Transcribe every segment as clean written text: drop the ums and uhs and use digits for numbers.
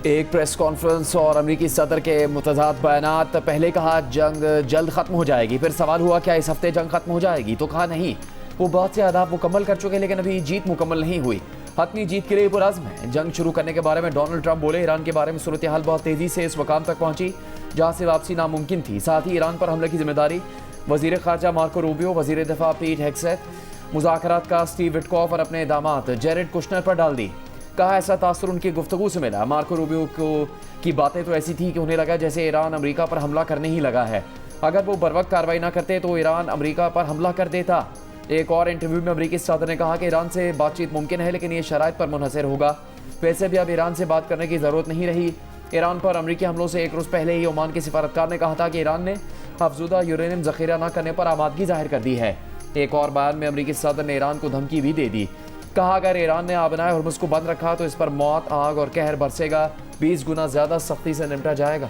एक press conference और अमेरिकी सदर के मुतज़ाद बयानात। पहले कहा जंग जल्द ख़त्म हो जाएगी, फिर सवाल हुआ क्या इस हफ्ते जंग ख़त्म हो जाएगी, तो कहा नहीं, वो बहुत से अहदाफ मुकम्मल कर चुके लेकिन अभी जीत मुकम्मल नहीं हुई। हतमी जीत के लिए पुरज़्म है। जंग शुरू करने के बारे में डोनाल्ड ट्रंप बोले, ईरान के बारे में सूरत हाल बहुत तेज़ी से इस मकाम तक पहुंची जहाँ से वापसी नामुमकिन थी। साथ ही ईरान पर हमले की जिम्मेदारी वज़ीर ख़ारजा मार्को रूबियो, वज़ीर दिफा पीट हेगसेथ, मुज़ाकरात का स्टीव विटकॉफ और अपने दामाद जेरेड कुशनर पर डाल दी। कहा ऐसा तासुर उनकी गुफ्तगू से मिला। मार्को रूबियो की बातें तो ऐसी थी कि उन्हें लगा जैसे ईरान अमेरिका पर हमला करने ही लगा है। अगर वो बर वक्त कार्रवाई ना करते तो ईरान अमेरिका पर हमला कर देता। एक और इंटरव्यू में अमेरिकी सदर ने कहा कि ईरान से बातचीत मुमकिन है लेकिन ये शराइत पर मुनहसर होगा। वैसे भी अब ईरान से बात करने की ज़रूरत नहीं रही। ईरान पर अमेरिकी हमलों से एक रोज़ पहले ही ओमान के सिफारतकार ने कहा था कि ईरान ने अफजुदा यूरेनियम ज़ख़ीरा न करने पर आमादगी जाहिर कर दी है। एक और बयान में अमेरिकी सदर ने ईरान को धमकी भी दे दी। कहा अगर ईरान ने आबनाए हुर्मुज़ को बंद रखा तो इस पर मौत, आग और कहर बरसेगा, 20 गुना ज़्यादा सख्ती से निपटा जाएगा।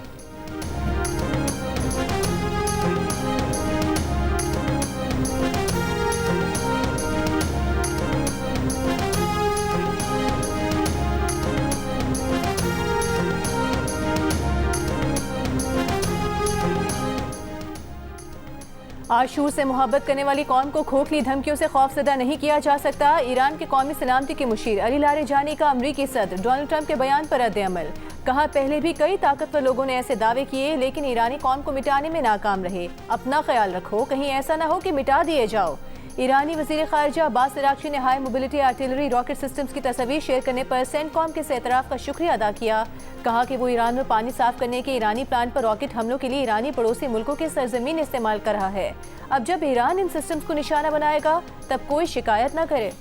आशूर से मोहब्बत करने वाली कौम को खोखली धमकियों से खौफजदा नहीं किया जा सकता। ईरान के कौमी सलामती के मुशीर अली लारिजानी का अमरीकी सदर डोनाल्ड ट्रंप के बयान पर रद्द-ए-अमल। कहा पहले भी कई ताकतवर लोगों ने ऐसे दावे किए लेकिन ईरानी कौम को मिटाने में नाकाम रहे। अपना ख्याल रखो, कहीं ऐसा ना हो कि मिटा दिए जाओ। ईरानी वज़ीर ख़ारजा अब्बास अराग़ची ने high mobility artillery rocket systems की तस्वीर शेयर करने पर सेंटकॉम के एतराफ़ का शुक्रिया अदा किया। कहा कि वो ईरान में पानी साफ करने के ईरानी प्लान पर रॉकेट हमलों के लिए ईरानी पड़ोसी मुल्कों के सरजमीन इस्तेमाल कर रहा है। अब जब ईरान इन सिस्टम्स को निशाना बनाएगा तब कोई शिकायत न करे।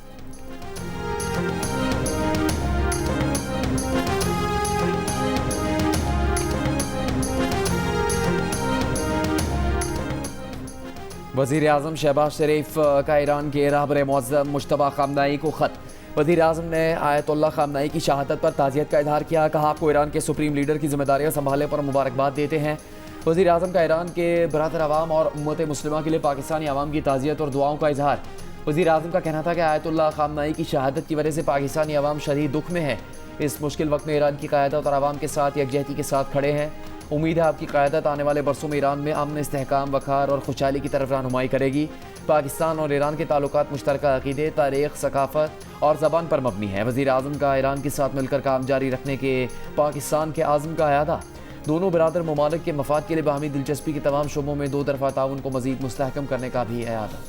वज़ीर आज़म शहबाज शरीफ का ईरान के रहबर मुअज़्ज़म मुश्तबा ख़ामनेई को ख़त। वज़ीर आज़म ने आयतुल्लाह ख़ामनेई की शहादत पर ताज़ियत का इजहार किया। कहा आपको ईरान के सुप्रीम लीडर की जिम्मेदारियाँ संभालने पर मुबारकबाद देते हैं। वज़ीर आज़म का ईरान के बरादर अवाम और उम्मत मुस्लिमा के लिए पाकिस्तानी अवाम की ताज़ियत और दुआओं का इजहार। वज़ीर आज़म का कहना था कि आयतुल्लाह ख़ामनेई की शहादत की वजह से पाकिस्तानी अवाम शदीद दुख में है। इस मुश्किल वक्त में ईरान की क़यादत और अवाम के साथ यकजहती के साथ खड़े हैं। उम्मीद है आपकी क़यादत आने वाले बरसों में ईरान में अमन, इस्तेहकाम, वक़ार और खुशहाली की तरफ रहनुमाई करेगी। पाकिस्तान और ईरान के ताल्लुकात मुश्तरका अक़ीदे, तारीख़, सकाफ़त और ज़बान पर मबनी है। वज़ीर आज़म का ईरान के साथ मिलकर काम जारी रखने के पाकिस्तान के आज़म का अयादा। दोनों बरादर ममालिक के मफाद के लिए बाहमी दिलचस्पी के तमाम शोबों में दो तरफ़ा ताउन को मज़ीद मुस्तहकम करने का भी अयादा।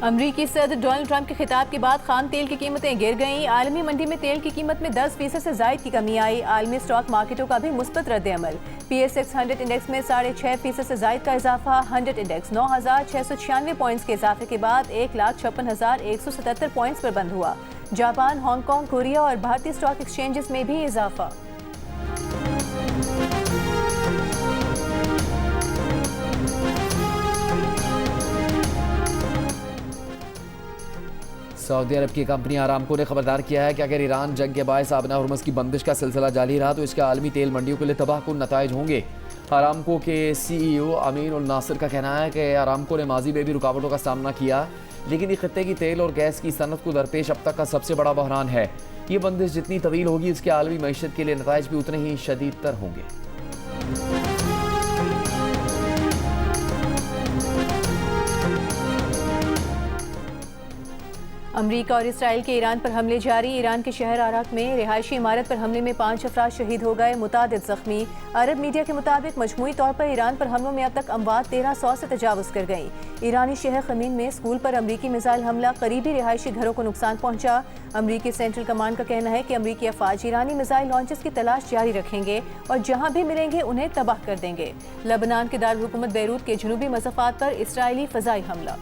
अमरीकी सदर डोनाल्ड ट्रंप के खिताब के बाद खाम तेल की कीमतें गिर गईं। आलमी मंडी में तेल की कीमत में 10% से जायद की कमी आई। आलमी स्टॉक मार्केटों का भी मुस्बत रद्द-ए-अमल। PSX 100 इंडेक्स में 6.5% से जायद का इजाफा। 100 इंडेक्स 9,696 पॉइंट्स के इजाफे के बाद 1,56,177 पॉइंट्स पर बंद हुआ। जापान, हांगकांग, कोरिया और भारतीय स्टॉक एक्सचेंजेस में भी इजाफा। सऊदी अरब की कंपनी आरामको ने खबरदार किया है कि अगर ईरान जंग के बायस आबना हुर्मुज़ की बंदिश का सिलसिला जारी रहा तो इसके आलमी तेल मंडियों के लिए तबाहकुन नताइज होंगे। आरामको के CEO अमीन उल नासिर का कहना है कि आरामको ने माजी में भी रुकावटों का सामना किया लेकिन ये खत्ते की तेल और गैस की सनत को दरपेश अब तक का सबसे बड़ा बहरान है। ये बंदिश जितनी तवील होगी इसके आलमी मईशत के लिए नताइज भी उतने ही शदीद तर होंगे। अमरीका और इसराइल के ईरान पर हमले जारी। ईरान के शहर आराक में रिहायशी इमारत पर हमले में 5 अफराद शहीद हो गए, मुतादिद जख्मी। अरब मीडिया के मुताबिक मजमूई तौर पर ईरान पर हमलों में अब तक अमवात 1300 से तजावुज़ कर गई। ईरानी शहर खमीन में स्कूल पर अमरीकी मिसाइल हमला, करीबी रिहायशी घरों को नुकसान पहुंचा। अमरीकी सेंट्रल कमांड का कहना है कि अमरीकी अफवाज ईरानी मिसाइल लॉन्चेस की तलाश जारी रखेंगे और जहां भी मिलेंगे उन्हें तबाह कर देंगे। लबनान के दारुल-हुकूमत बैरूत के जनूबी मज़ाफ़ात पर इसराइली फ़ज़ाई हमला।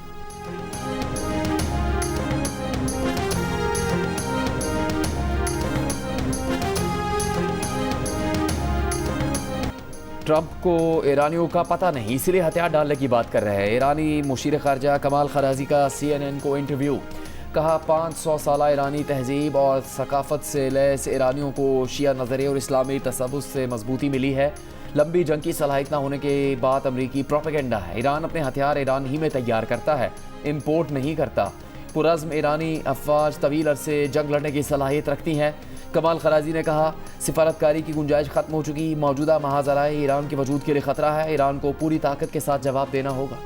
ट्रंप को ईरानियों का पता नहीं इसलिए हथियार डालने की बात कर रहे हैं। ईरानी मुशीर खारजा कमाल खराजी का CNN को इंटरव्यू। कहा 500 साला ईरानी तहजीब और सकाफत से लैस ईरानियों को शिया नज़रिए और इस्लामी तसव्वुफ से मजबूती मिली है। लंबी जंग की सलाहियत न होने के बाद अमरीकी प्रोपेगेंडा है। ईरान अपने हथियार ईरान ही में तैयार करता है, इम्पोर्ट नहीं करता। पुरज़्म ईरानी अफवाज तवील अरसे जंग लड़ने की सलाहियत रखती हैं। कमाल खराजी ने कहा सिफारतकारी की गुंजाइश खत्म हो चुकी, मौजूदा महाजराए ईरान के वजूद के लिए खतरा है। ईरान को पूरी ताकत के साथ जवाब देना होगा।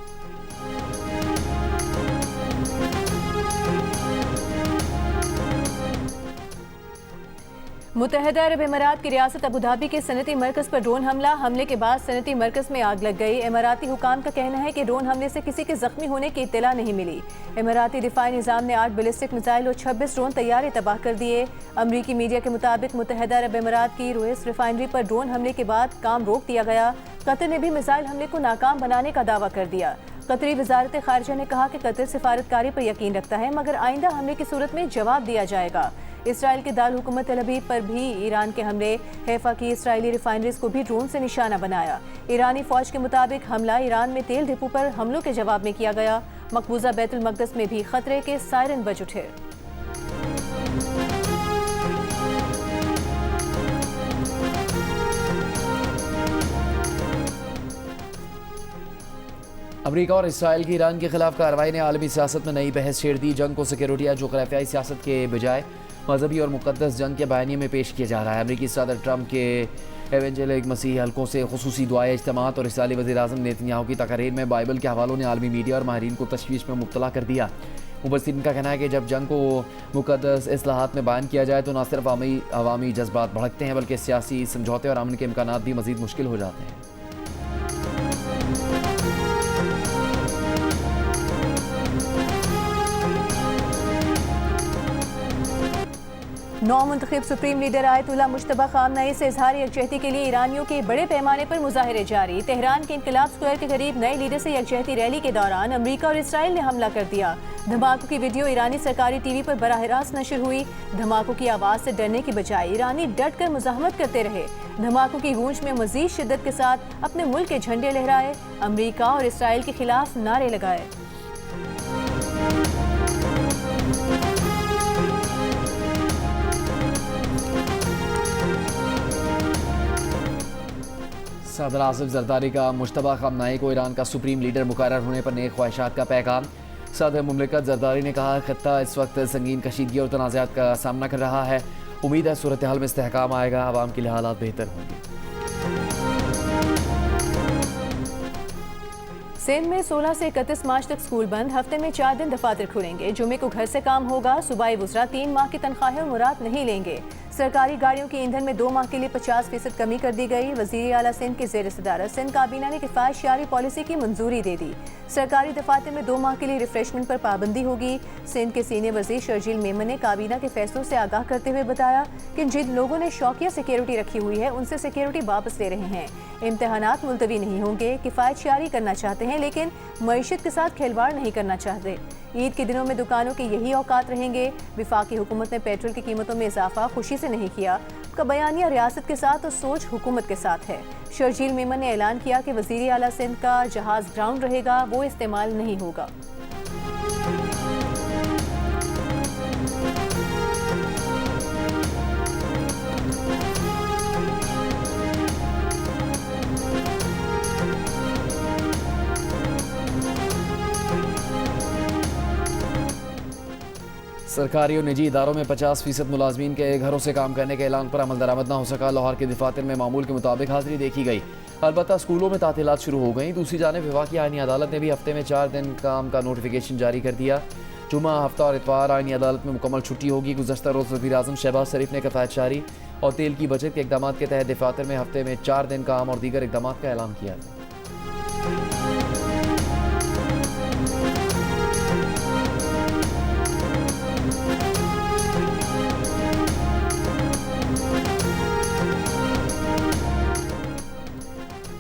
मुत्तहदा अरब अमीरात की रियासत अबू धाबी के सनती मरकज़ पर ड्रोन हमले के बाद सनती मरकज़ में आग लग गई। इमाराती हुकाम का कहना है कि ड्रोन हमले से किसी के जख्मी होने की इत्तला नहीं मिली। इमाराती दिफाई निज़ाम ने 8 बैलिस्टिक मिसाइल और 26 ड्रोन तैयारे तबाह कर दिए। अमरीकी मीडिया के मुताबिक मुत्तहदा अरब अमीरात की रुइस रिफाइनरी पर ड्रोन हमले के बाद काम रोक दिया गया। कतर ने भी मिसाइल हमले को नाकाम बनाने का दावा कर दिया। कतरी वजारत खारजा ने कहा कि कतर सिफारतकारी पर यकीन रखता है, मगर आइंदा हमले की सूरत में जवाब दिया जाएगा। इसराइल के दारुल हुकूमत तेल अवीव पर भी ईरान के हमले। हैफा की इसराइली रिफाइनरीज को भी ड्रोन से निशाना बनाया। ईरानी फौज के मुताबिक हमला ईरान में तेल डिपो पर हमलों के जवाब में किया गया। मकबूजा बैतुल मक़दस में भी खतरे के सायरन बज उठे। अमरीका और इसराइल की ईरान के खिलाफ कार्रवाई ने आलमी सियासत में नई बहस छेड़ दी। जंग को सिक्योरिटी या जोग्राफियाई सियासत के बजाय मजहबी और मुकद्दस जंग के बयानिए में पेश किया जा रहा है। अमरीकी सदर ट्रंप के एवेंजेलिक मसीह हल्कों से खुसूसी दुआएं इज्तिमात और इसराइली वज़ीर-ए-आज़म नेतन्याहू की तकरीर में बाइबल के हवालों ने आलमी मीडिया और माहिरीन को तशवीश में मुब्तला कर दिया। मुबस्सिरीन का कहना है कि जब जंग को मुकद्दस इस्लाहात में बयान किया जाए तो न सिर्फ अवामी जज्बात भड़कते हैं, बल्कि सियासी समझौते और अमन के इम्कानात भी मज़ीद मुश्किल हो जाते हैं। नौ मुंतखब सुप्रीम लीडर आयतुल्लाह मुश्तबा खामनई से इजहार यकजहती के लिए ईरानियों के बड़े पैमाने पर मुजाहरे जारी। तेहरान के इनकलाब स्क्वायर के करीब नए लीडर से यकजहती रैली के दौरान अमरीका और इसराइल ने हमला कर दिया। धमाकों की वीडियो ईरानी सरकारी टीवी पर बराह रास्त नशर हुई। धमाकों की आवाज़ से डरने की बजाय ईरानी डट कर मुजाहमत करते रहे। धमाकों की गूंज में मजीद शिद्दत के साथ अपने मुल्क के झंडे लहराए, अमरीका और इसराइल के खिलाफ नारे लगाए। सदर आसिफ जरदारी का मुश्तबा खामनई को ईरान का सुप्रीम लीडर मुकर्रर होने पर नेक ख्वाहिशात का पैगाम। सदर मुमलिकत जरदारी ने कहा खत्ता इस वक्त संगीन कशीदगी और तनाज़ात का सामना कर रहा है। उम्मीद है सूरत हाल में इस्तेहकाम आएगा, आवाम के लिए हालात बेहतर होंगे। सिंध में 16 से 31 मार्च तक स्कूल बंद। हफ्ते में 4 दिन दफातर खुलेंगे। जुमे को घर से काम होगा। सूबाई वज़रा 3 माह की तनख्वाहें और मुराद नहीं लेंगे। सरकारी गाड़ियों के ईंधन में 2 माह के लिए 50% कमी कर दी गई। वज़ीर आला सिंध के ज़ेर सदारत सिंध काबीना ने किफ़ायत-शारी पॉलिसी की मंजूरी दे दी। सरकारी दफातर में 2 माह के लिए रिफ्रेशमेंट पर पाबंदी होगी। सिंध के सीनियर वज़ीर शर्जील मेमन ने काबीना के फैसलों से आगाह करते हुए बताया कि जिन लोगों ने शौकिया सिक्योरिटी रखी हुई है उनसे सिक्योरिटी वापस ले रहे हैं। इम्तहानात मुलतवी नहीं होंगे। किफ़ायत-शारी करना चाहते हैं लेकिन मईशत के साथ खिलवाड़ नहीं करना चाहते। ईद के दिनों में दुकानों के यही औकात रहेंगे। विफाकी हुकूमत ने पेट्रोल की कीमतों में इजाफा खुशी से नहीं किया। का बयानिया रियासत के साथ और सोच हुकूमत के साथ है। शर्जील मेमन ने ऐलान किया कि वज़ीर आला सिंध का जहाज ग्राउंड रहेगा, वो इस्तेमाल नहीं होगा। सरकारी और निजी इदारों में 50% मुलाजमीन के घरों से काम करने के ऐलान पर अमल दरामद न हो सका। लाहौर के दफातर में मामूल के मुताबिक हाजिरी देखी गई। अलबत्ता स्कूलों में तातीलात शुरू हो गई। दूसरी जानिब विफाकी आईनी अदालत ने भी हफ्ते में 4 दिन काम का नोटिफिकेशन जारी कर दिया। जुमा, हफ्ता और इतवार आईनी अदालत में मुकम्मल छुट्टी होगी। गुज़श्ता रोज़ वज़ीर-ए-आज़म शहबाज शरीफ ने किफ़ायत-शारी और तेल की बचत के इक़दाम के तहत दफातर में हफ्ते में 4 दिन काम और दीगर इक़दाम का ऐलान किया।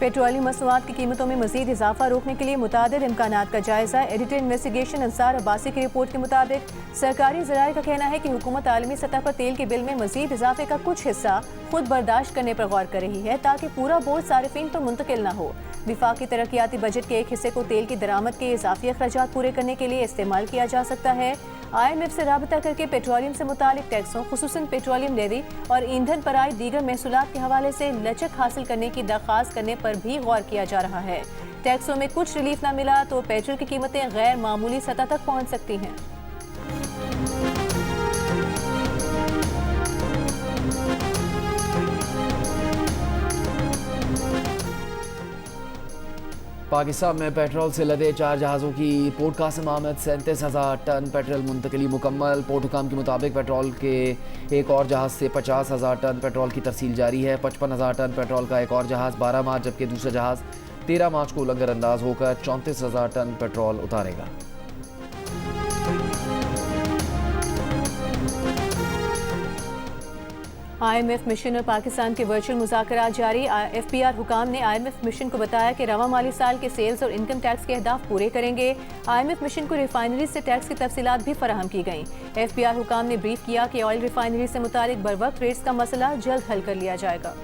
पेट्रोलियम मसनूआत की कीमतों में मजीद इजाफा रोकने के लिए मुतादिद इम्कानात का जायजा। एडिटर इन्वेस्टिगेशन अंसार अब्बासी की रिपोर्ट के मुताबिक सरकारी ज़राए का कहना है कि हुकूमत आलमी सतह पर तेल के बिल में मजीद इजाफे का कुछ हिस्सा खुद बर्दाश्त करने पर गौर कर रही है ताकि पूरा बोझ सारिफिन पर मुंतकिल न हो। विफाकी तरक्याती बजट के एक हिस्से को तेल की दरामद के इजाफी अखराजात पूरे करने के लिए इस्तेमाल किया जा सकता है। IMF से राबता करके पेट्रोलियम से मुतालिक टैक्सों खुसूसन पेट्रोलियम लेवी और ईंधन पर आए दीगर महसूलात के हवाले से लचक हासिल करने की दरख्वास्त करने पर भी गौर किया जा रहा है। टैक्सों में कुछ रिलीफ न मिला तो पेट्रोल की कीमतें गैर मामूली सतह तक पहुंच सकती हैं। पाकिस्तान में पेट्रोल से लदे 4 जहाज़ों की पोर्ट कासिम आमद 37,000 टन पेट्रोल मुंतकली मुकम्मल। पोर्ट हुकाम के मुताबिक पेट्रोल के एक और जहाज़ से 50,000 टन पेट्रोल की तरसील जारी है। 55,000 टन पेट्रोल का एक और जहाज़ 12 मार्च जबकि दूसरा जहाज़ 13 मार्च को लंगर अंदाज होकर 34,000 टन पेट्रोल उतारेगा। IMF मिशन और पाकिस्तान के वर्चुअल मुज़ाकरात जारी। FPR हुकाम ने IMF मिशन को बताया कि रवा माली साल के सेल्स और इनकम टैक्स के अहदाफ पूरे करेंगे। IMF मिशन को रिफाइनरी से टैक्स की तफसीलात भी फराहम की गई। FPR हुकाम ने ब्रीफ किया कि ऑयल रिफाइनरी से मुतालिक बरवक्त रेट्स का मसला जल्द हल कर लिया जाएगा।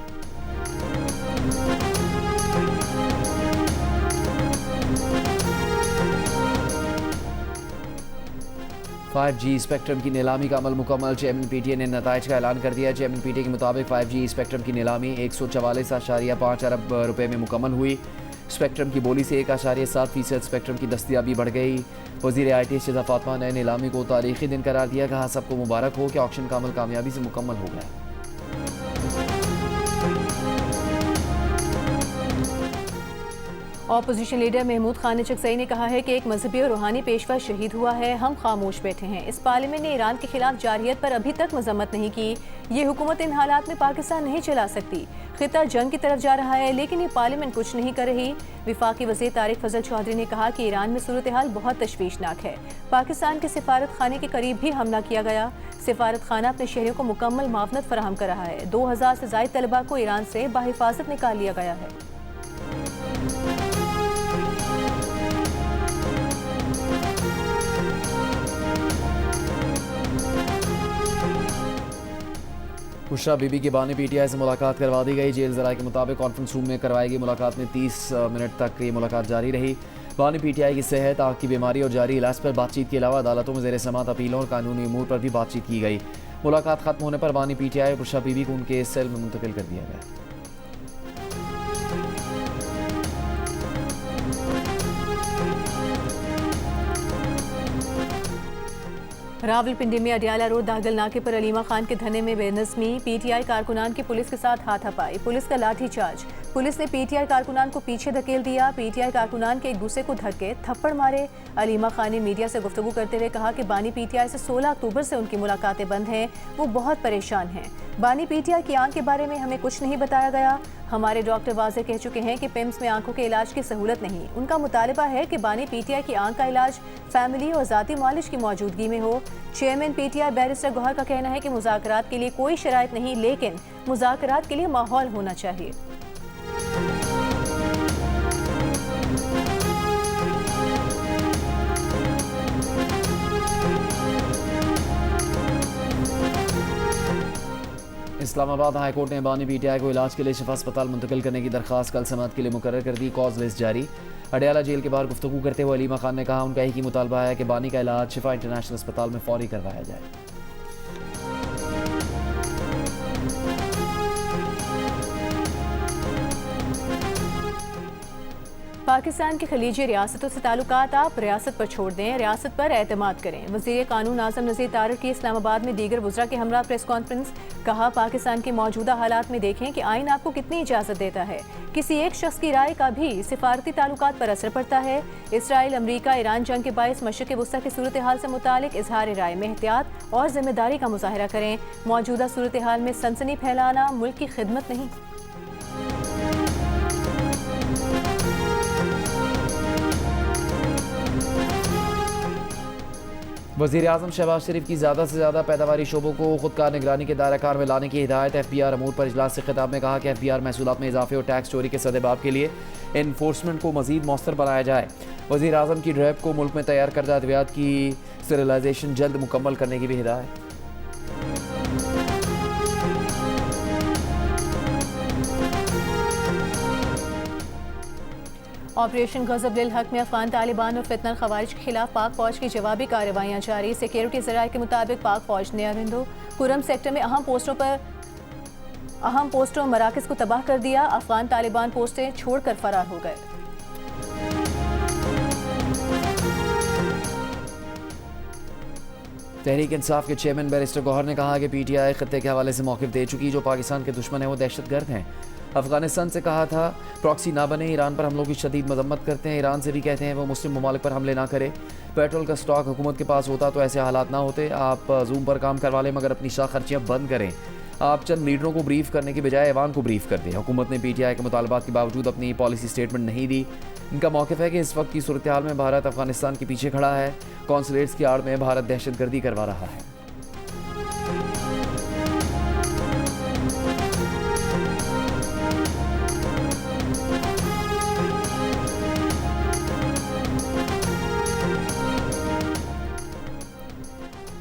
$5G स्पेक्ट्रम की नीलामी का अमल मुकम्मल। चेयरमैन PTA ने नताइज का ऐलान कर दिया। चेयरमैन PTA के मुताबिक 5G स्पेक्ट्रम की नीलामी 144.5 अरब रुपए में मुकम्मल हुई। स्पेक्ट्रम की बोली से 1.7% स्पेक्ट्रम की दस्तियाबी बढ़ गई। वज़ीर IT शिजा फातिमा ने नीलामी को तारीखी दिन करार दिया। कहा सबको मुबारक हो कि ऑक्शन का अमल कामयाबी से मुकम्मल हो गया। ऑपोजिशन लीडर महमूद खान चकसई ने कहा है कि एक मजहबी और रूहानी पेशवा शहीद हुआ है, हम खामोश बैठे हैं। इस पार्लियामेंट ने ईरान के खिलाफ जारहियत पर अभी तक मजम्मत नहीं की। ये हुकूमत इन हालात में पाकिस्तान नहीं चला सकती। खिता जंग की तरफ जा रहा है लेकिन ये पार्लियामेंट कुछ नहीं कर रही। विफाकी वज़ीर तारिक फजल चौधरी ने कहा कि ईरान में सूरत हाल बहुत तशवीशनाक है। पाकिस्तान के सिफारत खाने के करीब भी हमला किया गया। सिफारत खाना अपने शहरियों को मुकम्मल मावनत फराहम कर रहा है। 2000 से ज़ायद तलबा को ईरान से बाहिफाजत निकाल लिया गया है। बुशरा बीबी की बानी PTI से मुलाकात करवा दी गई। जेल ज़राए के मुताबिक कॉन्फ्रेंस रूम में करवाई गई मुलाकात में 30 मिनट तक ये मुलाकात जारी रही। बानी PTI की सेहत, आँख की बीमारी और जारी इलाज पर बातचीत के अलावा अदालतों में ज़ेर समात अपीलों और कानूनी अमूर पर भी बातचीत की गई। मुलाकात खत्म होने पर बानी PTI और बुशरा बीबी को उनके सेल में मुंतकिल कर दिया गया। रावलपिंडी में अडियाला रोड दागल नाके पर अलीमा खान के धरने में बेनज़मी। PTI कारकुनान की पुलिस के साथ हाथापाई, पुलिस का लाठीचार्ज। पुलिस ने PTI कारकुनान को पीछे धकेल दिया। PTI कारकुनान के एक दूसरे को धक्के थप्पड़ मारे। अलीमा खान ने मीडिया से गुफ्तगू करते हुए कहा कि बानी PTI से 16 अक्टूबर से उनकी मुलाकातें बंद हैं, वो बहुत परेशान हैं। बानी PTI की आंख के बारे में हमें कुछ नहीं बताया गया। हमारे डॉक्टर वाज़े कह चुके हैं कि पिम्स में आंखों के इलाज की सहूलत नहीं। उनका मुतालबा है कि बानी PTI की आंख का इलाज फैमिली और ज़ाती मालिश की मौजूदगी में हो। चेयरमैन PTI बैरिस्टर गौहर का कहना है कि मुज़ाकरात के लिए कोई शराइत नहीं, लेकिन मुज़ाकरात के लिए माहौल होना चाहिए। इस्लामाबाद हाई कोर्ट ने बानी PTI को इलाज के लिए शिफा अस्पताल मुंतकिल करने की दरख्वास्त कल समाअत के लिए मुकर्रर कर दी। कॉज लिस्ट जारी। अडियाला जेल के बाहर गुफ्तगू करते हुए अलीमा खान ने कहा उनका एक ही मुतालबा है कि बानी का इलाज शिफा इंटरनेशनल अस्पताल में फौरी करवाया जाए। पाकिस्तान के खलीजी रियासतों से ताल्लुकात आप रियासत पर छोड़ दें, रियासत पर एतमाद करें। वज़ीर कानून आज़म नज़ीर तारिक की इस्लामाबाद में दीगर वज़रा के हमरा प्रेस कॉन्फ्रेंस। कहा पाकिस्तान के मौजूदा हालात में देखें कि आइन आपको कितनी इजाज़त देता है। किसी एक शख्स की राय का भी सिफारती ताल्लुकात पर असर पड़ता है। इसराइल अमरीका ईरान जंग के बायस मशरिक़ वस्ता की सूरत हाल से मुतालिक इजहार राय में एहतियात और जिम्मेदारी का मुजाहरा करें। मौजूदा सूरत हाल में सनसनी फैलाना मुल्क की खिदमत नहीं। वज़ीर आज़म शहबाज शरीफ की ज़्यादा से ज़्यादा पैदावारी शोबों को खुदकार निगरानी के दायरा कार में लाने की हिदायत। FBR अमूर पर इजलास से खिताब में कहा कि FBR महसूलात में इजाफे और टैक्स चोरी के सदेबाब के लिए इन्फोर्समेंट को मज़ीद मौसर बनाया जाए। वज़ीर आज़म की ड्राइव को मुल्क में तैयार करदा अद्वियात की स्टेरिलाइजेशन जल्द मुकम्मल करने की भी हिदायत। ऑपरेशन गज़ब-लिल हक में अफगान तालिबान और फितनल खवारिज के खिलाफ पाक फौज की जवाबी कार्रवाइयाँ जारी। सिक्योरिटी ज़राए के मुताबिक पाक फौज ने अरिंदो कुरम सेक्टर में अहम पोस्टों और मराकज़ को तबाह कर दिया। अफगान तालिबान पोस्टें छोड़कर फरार हो गए। तहरीक इंसाफ के चेयरमैन बैरिस्टर गौहर ने कहा कि PTI खत्ते के हवाले से मौक़िफ़ दे चुकी। जो पाकिस्तान के दुश्मन है वो दहशतगर्द हैं। अफगानिस्तान से कहा था प्रॉक्सी ना बने। ईरान पर हमलों की शदीद मजम्मत करते हैं। ईरान से भी कहते हैं वो मुस्लिम ममालिक पर हमले ना करे। पेट्रोल का स्टॉक हुकूमत के पास होता तो ऐसे हालात ना होते। आप जूम पर काम करवा लें मगर अपनी शाह खर्चियाँ बंद करें। आप चंद लीडरों को ब्रीफ करने के बजाय ऐवान को ब्रीफ कर दें। हुकूमत ने PTI के मुतालबात के बावजूद अपनी पॉलिसी स्टेटमेंट नहीं दी। इनका मौक़िफ़ है कि इस वक्त की सूरत हाल में भारत अफगानिस्तान के पीछे खड़ा है। कॉन्सुलेट्स की आड़ में भारत दहशतगर्दी करवा रहा है।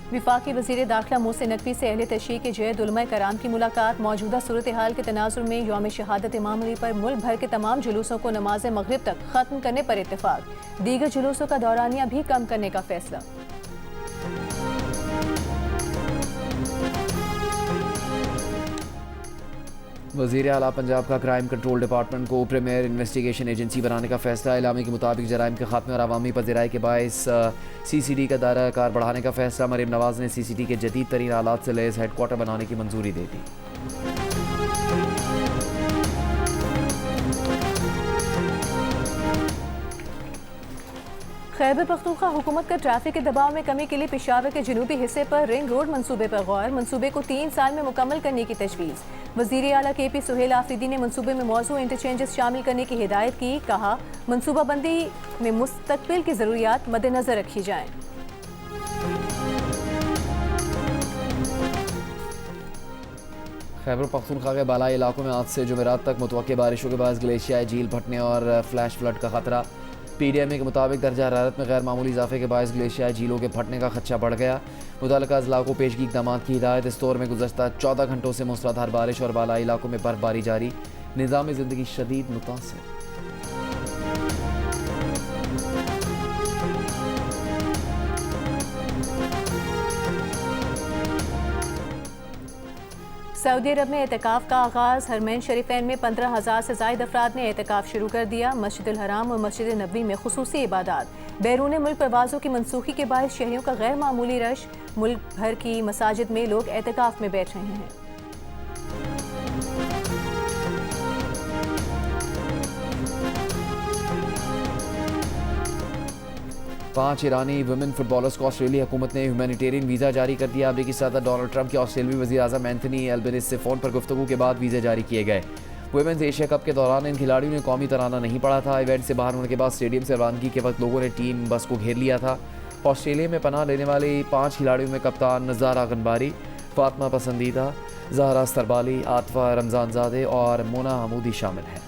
विफाकी वज़ीर दाखिला मोहसिन नकवी से अहले तशरीह के जैद उलमा कराम की मुलाकात। मौजूदा सूरत हाल के तनाजुर में यौम शहादत इमाम अली पर मुल्क भर के तमाम जुलूसों को नमाज मगरिब तक ख़त्म करने पर इत्तेफाक। दीगर जुलूसों का दौरानिया भी कम करने का फैसला। वज़ीर आला पंजाब का क्राइम कंट्रोल डिपार्टमेंट को प्रीमियर इन्वेस्टिगेशन एजेंसी बनाने का फैसला। इलामी के मुताबिक जराइम के खात्मे और अवामी पज़ीराई के बायस CCD का दायरा कार बढ़ाने का फैसला। मरीम नवाज ने CCD के जदीद तरीन आलात से लैस हेडक्वार्टर बनाने की मंजूरी दे दी। खैबर पख्तूनख्वा हुकूमत का ट्रैफिक के दबाव में कमी के लिए पेशावर के जनूबी हिस्से पर रिंग रोड मंसूबे पर गौर। मंसूबे को 3 साल में मुकम्मल करने की तजवीज़। वज़ीर आला KP सुहेल आफरीदी ने मंसूबे में मौजूद इंटरचेंजेस शामिल करने की हिदायत की। कहा मंसूबाबंदी में मुस्तकबिल की ज़रूरियात मद्देनज़र रखी जाएँ। खैबर पख्तूनख्वा के बालाई इलाकों में आज से जुमेरात तक मुतवक्के बारिशों के बाद ग्लेशियाई झील फटने और फ्लैश फ्लड का खतरा। PDMA के मुताबिक दर्जा हरारत में गैर मामूली इजाफे के बायस ग्लेशियाई झीलों के फटने का खदशा बढ़ गया। मुतल्लिका अज़ला को पेशगी इक़दामात की हिदायत। इस दौर में गुज़श्ता 14 घंटों से मूसलाधार बारिश और बालाई इलाकों में बर्फबारी जारी। निज़ाम ज़िंदगी शदीद मुतासर। सऊदी अरब में एतकाफ़ का आगाज़। हरमैन शरीफैन में 15,000 से ज़ायद अफराद ने एतकाफ़ शुरू कर दिया। मस्जिद हराम और मस्जिद नबवी में खुसूसी इबादात। बैरून मुल्क परवाज़ों की मनसूखी के बाद शहरियों का गैर मामूली रश। मुल्क भर की मसाजिद में लोग एतकाफ़ में बैठ रहे हैं। पांच ईरानी वुमेन फुटबॉलर्स को ऑस्ट्रेलिया हुकूमत ने ह्यूमैनिटेरियन वीज़ा जारी कर दिया। अमरीकी सदर डोनाल्ड ट्रंप के ऑस्ट्रेलियाई वज़ीर आज़म एंथनी एल्बनीज़ से फ़ोन पर गुफ्तगू के बाद वीज़े जारी किए गए। वुमेन्स एशिया कप के दौरान इन खिलाड़ियों ने कौमी तराना नहीं पढ़ा था। इवेंट से बाहर होने के बाद स्टेडियम से रवानगी के वक्त लोगों ने टीम बस को घेर लिया था। ऑस्ट्रेलिया में पनाह लेने वाली 5 खिलाड़ियों में कप्तान नज़ारा गनबारी, फातिमा पसंदीदा, ज़हरा सरबाली, आतफा रमज़ानज़ादे और मोना हमूदी शामिल हैं।